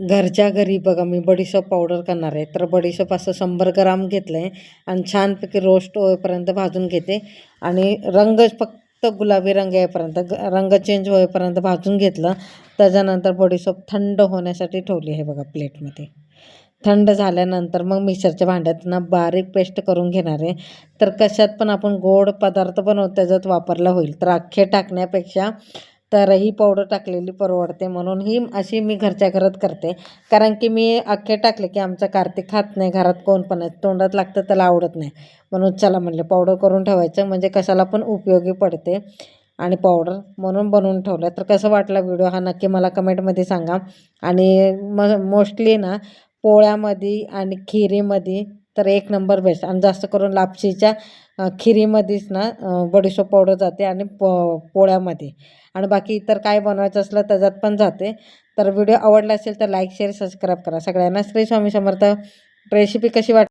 घरच्या घरी बघा मी बडीशेप पावडर करणार आहे. तर बडीशेप असं 100 ग्राम घेतलं आहे आणि छानपैकी रोस्ट होईपर्यंत भाजून घेते आणि रंग फक्त गुलाबी रंग येईपर्यंत रंग चेंज होईपर्यंत भाजून घेतलं. त्याच्यानंतर बडीशेप थंड होण्यासाठी ठेवली आहे बघा प्लेटमध्ये. थंड झाल्यानंतर मग मिक्सरच्या भांड्यात ना बारीक पेस्ट करून घेणार आहे. तर कशात पण आपण गोड पदार्थ बनवतो त्याच्यात वापरला होईल. तर अख्खे टाकण्यापेक्षा तर ही पावडर टाकलेली परवडते म्हणून ही अशी मी घरच्या घरात करते. कारण की मी अख्खे टाकले की आमचा कार्तिक खात नाही, घरात कोण पण आहे, तोंडात लागतं त्याला आवडत नाही. म्हणून चला म्हणले पावडर करून ठेवायचं म्हणजे कशाला पण उपयोगी पडते आणि पावडर म्हणून बनवून ठेवलं. तर कसं वाटला व्हिडिओ हा नक्की मला कमेंटमध्ये सांगा. आणि मोस्टली ना पोळ्यामध्ये आणि खिरीमध्ये तर एक नंबर बेस्ट आणि जास्त करून लापशीच्या खिरीमध्येच ना बडीशेप पावडर जाते आणि पोळ्यामध्ये आणि बाकी इतर काय बनवायचं असलं त्याच्यात पण जाते. तर व्हिडिओ आवडला असेल तर लाईक शेअर सबस्क्राईब करा. सगळ्यांना श्री स्वामी समर्थ. रेसिपी कशी वाटली